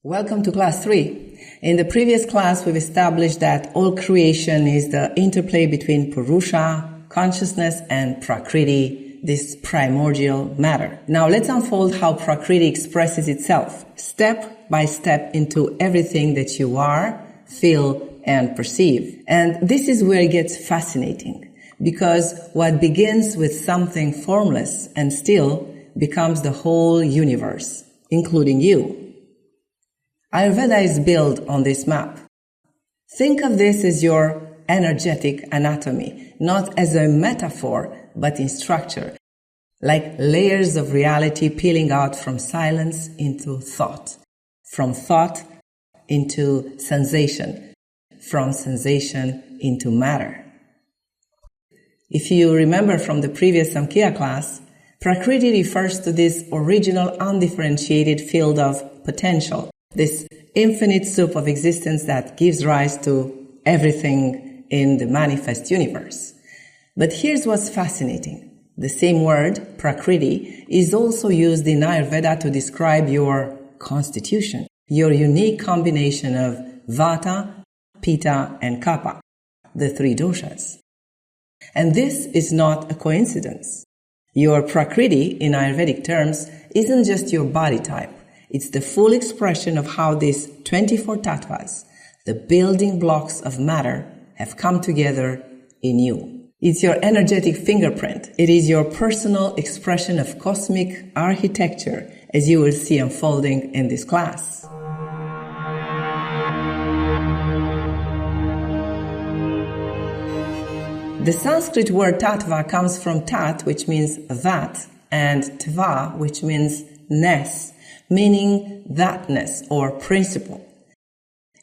Welcome to class 3. In the previous class, we've established that all creation is the interplay between Purusha, consciousness, and Prakriti, this primordial matter. Now let's unfold how Prakriti expresses itself, step by step, into everything that you are, feel, and perceive. And this is where it gets fascinating, because what begins with something formless and still becomes the whole universe, including you. Ayurveda is built on this map. Think of this as your energetic anatomy, not as a metaphor, but in structure, like layers of reality peeling out from silence into thought, from thought into sensation, from sensation into matter. If you remember from the previous Samkhya class, Prakriti refers to this original undifferentiated field of potential, this infinite soup of existence that gives rise to everything in the manifest universe. But here's what's fascinating. The same word, Prakriti, is also used in Ayurveda to describe your constitution, your unique combination of Vata, Pitta, and Kapha, the three doshas. And this is not a coincidence. Your Prakriti, in Ayurvedic terms, isn't just your body type. It's the full expression of how these 24 Tattvas, the building blocks of matter, have come together in you. It's your energetic fingerprint. It is your personal expression of cosmic architecture, as you will see unfolding in this class. The Sanskrit word tattva comes from tat, which means that, and tva, which means ness, meaning thatness or principle.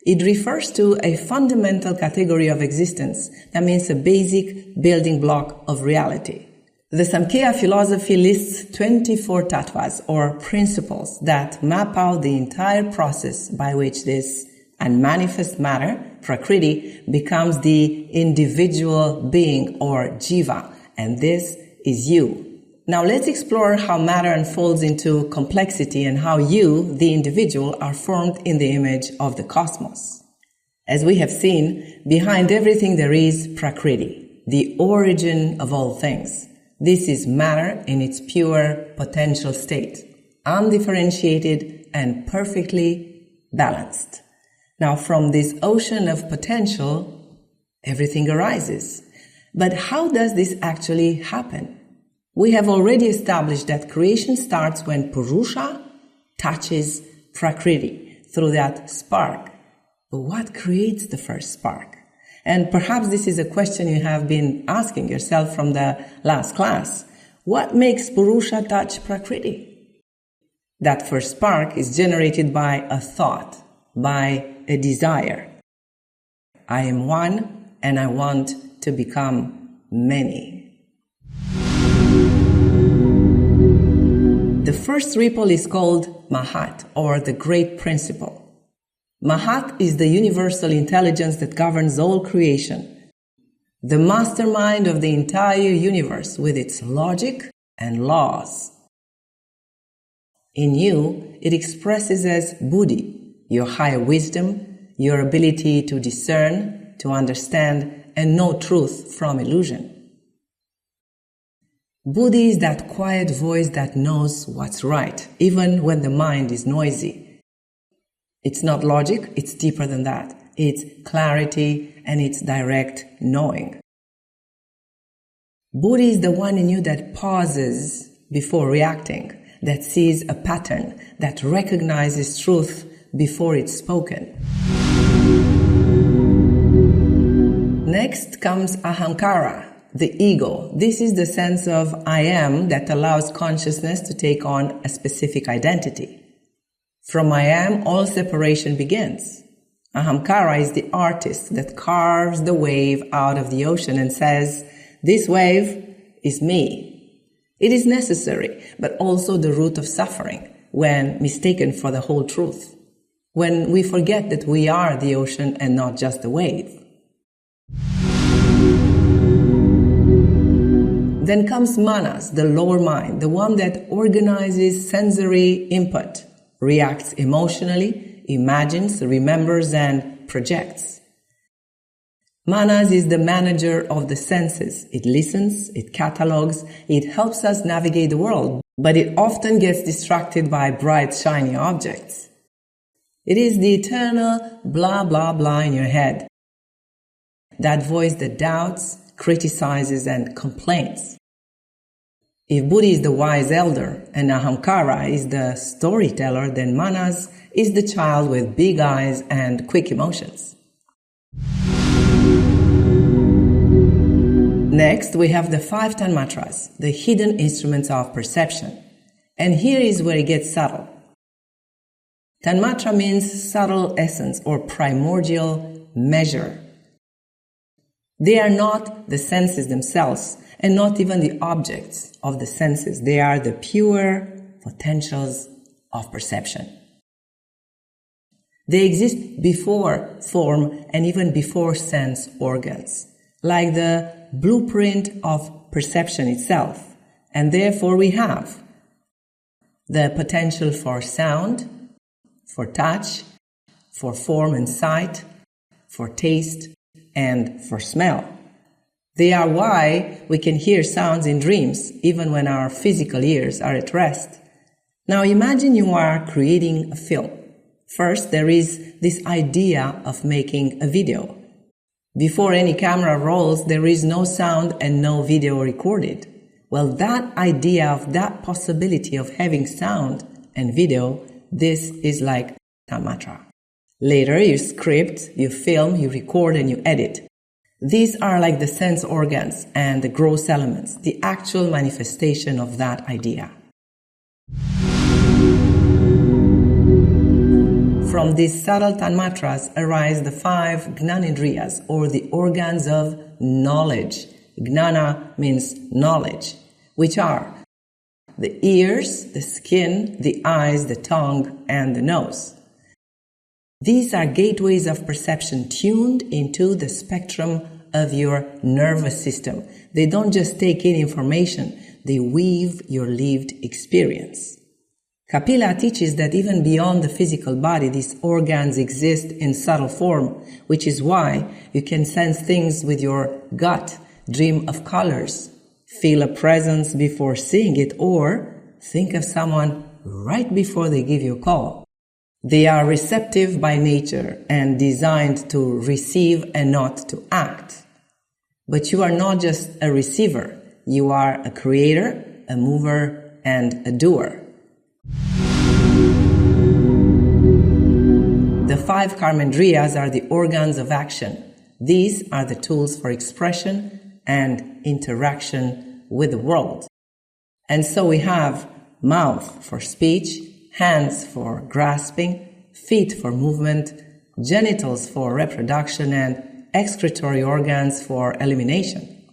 It refers to a fundamental category of existence, that means a basic building block of reality. The Samkhya philosophy lists 24 tattvas or principles that map out the entire process by which this unmanifest matter, Prakriti, becomes the individual being or jiva, and this is you. Now let's explore how matter unfolds into complexity and how you, the individual, are formed in the image of the cosmos. As we have seen, behind everything there is Prakriti, the origin of all things. This is matter in its pure potential state, undifferentiated and perfectly balanced. Now from this ocean of potential, everything arises. But how does this actually happen? We have already established that creation starts when Purusha touches Prakriti through that spark. But what creates the first spark? And perhaps this is a question you have been asking yourself from the last class. What makes Purusha touch Prakriti? That first spark is generated by a thought, by a desire. I am one and I want to become many. The first ripple is called Mahat, or the Great Principle. Mahat is the universal intelligence that governs all creation, the mastermind of the entire universe with its logic and laws. In you, it expresses as Buddhi, your higher wisdom, your ability to discern, to understand, and know truth from illusion. Buddhi is that quiet voice that knows what's right, even when the mind is noisy. It's not logic, it's deeper than that. It's clarity and it's direct knowing. Buddhi is the one in you that pauses before reacting, that sees a pattern, that recognizes truth before it's spoken. Next comes Ahamkara, the ego. This is the sense of I am that allows consciousness to take on a specific identity. From I am, all separation begins. Ahamkara is the artist that carves the wave out of the ocean and says, this wave is me. It is necessary, but also the root of suffering when mistaken for the whole truth, when we forget that we are the ocean and not just the wave. Then comes manas, the lower mind, the one that organizes sensory input, reacts emotionally, imagines, remembers, and projects. Manas is the manager of the senses. It listens, it catalogs, it helps us navigate the world, but it often gets distracted by bright, shiny objects. It is the eternal blah, blah, blah in your head. That voice that doubts, criticizes, and complains. If Buddhi is the wise elder and Ahamkara is the storyteller, then Manas is the child with big eyes and quick emotions. Next, we have the 5 Tanmatras, the hidden instruments of perception. And here is where it gets subtle. Tanmatra means subtle essence or primordial measure. They are not the senses themselves and not even the objects of the senses. They are the pure potentials of perception. They exist before form and even before sense organs, like the blueprint of perception itself. And therefore we have the potential for sound, for touch, for form and sight, for taste, and for smell. They are why we can hear sounds in dreams, even when our physical ears are at rest. Now imagine you are creating a film. First, there is this idea of making a video. Before any camera rolls, there is no sound and no video recorded. Well, that idea of that possibility of having sound and video, this is like Tanmatra. Later, you script, you film, you record, and you edit. These are like the sense organs and the gross elements, the actual manifestation of that idea. From these subtle Tanmatras arise the 5 Gnanendriyas, or the organs of knowledge. Gnana means knowledge, which are the ears, the skin, the eyes, the tongue, and the nose. These are gateways of perception tuned into the spectrum of your nervous system. They don't just take in information, they weave your lived experience. Kapila teaches that even beyond the physical body, these organs exist in subtle form, which is why you can sense things with your gut, dream of colors, feel a presence before seeing it, or think of someone right before they give you a call. They are receptive by nature and designed to receive and not to act. But you are not just a receiver. You are a creator, a mover, and a doer. The 5 Karmendriyas are the organs of action. These are the tools for expression and interaction with the world. And so we have mouth for speech, hands for grasping, feet for movement, genitals for reproduction, and excretory organs for elimination.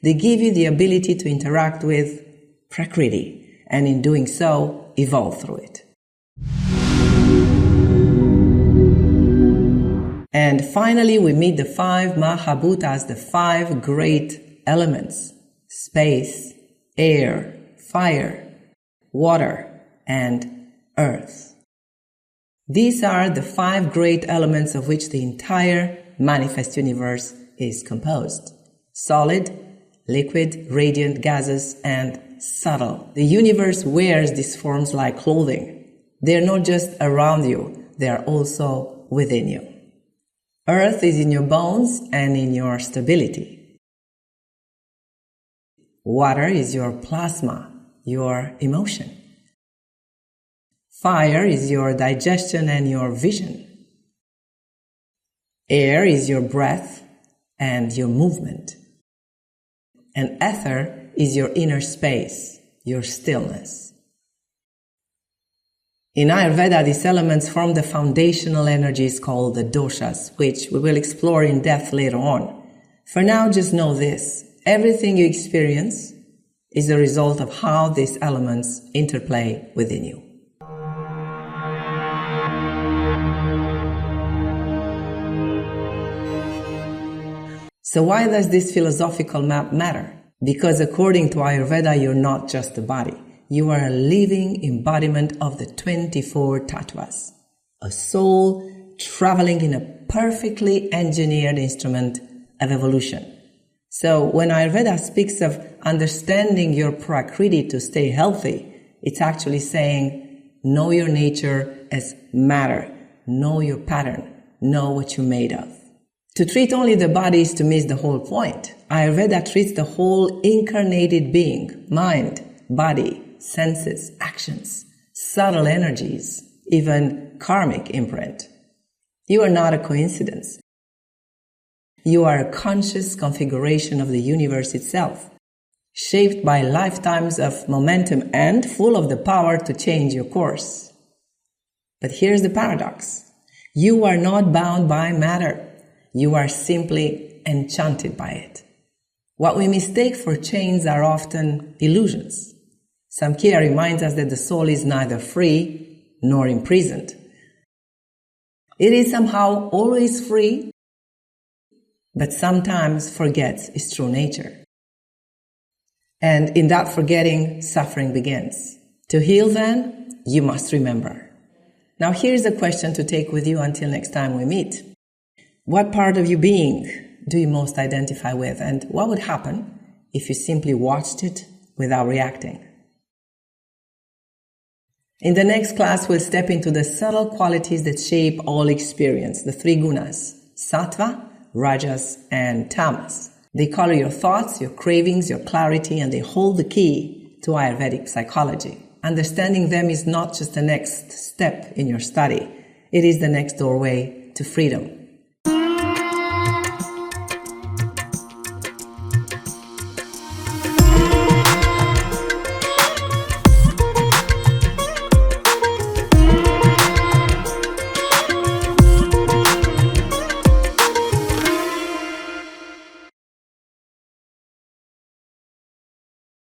They give you the ability to interact with Prakriti, and in doing so, evolve through it. And finally, we meet the 5 Mahabhutas, the 5 great elements: space, air, fire, water, and earth. These are the 5 great elements of which the entire manifest universe is composed: solid, liquid, radiant, gaseous, and subtle. The universe wears these forms like clothing. They are not just around you, they are also within you. Earth is in your bones and in your stability. Water is your plasma, your emotion. Fire is your digestion and your vision. Air is your breath and your movement. And ether is your inner space, your stillness. In Ayurveda, these elements form the foundational energies called the doshas, which we will explore in depth later on. For now, just know this: everything you experience is a result of how these elements interplay within you. So why does this philosophical map matter? Because according to Ayurveda, you're not just a body. You are a living embodiment of the 24 Tattvas, a soul traveling in a perfectly engineered instrument of evolution. So when Ayurveda speaks of understanding your Prakriti to stay healthy, it's actually saying, know your nature as matter, know your pattern, know what you're made of. To treat only the body is to miss the whole point. Ayurveda treats the whole incarnated being, mind, body, senses, actions, subtle energies, even karmic imprint. You are not a coincidence. You are a conscious configuration of the universe itself, shaped by lifetimes of momentum and full of the power to change your course. But here's the paradox. You are not bound by matter. You are simply enchanted by it. What we mistake for chains are often illusions. Samkhya reminds us that the soul is neither free nor imprisoned. It is somehow always free, but sometimes forgets its true nature. And in that forgetting, suffering begins. To heal then, you must remember. Now here's a question to take with you until next time we meet. What part of your being do you most identify with? And what would happen if you simply watched it without reacting? In the next class, we'll step into the subtle qualities that shape all experience, the 3 Gunas, Sattva, Rajas, and Tamas. They color your thoughts, your cravings, your clarity, and they hold the key to Ayurvedic psychology. Understanding them is not just the next step in your study. It is the next doorway to freedom.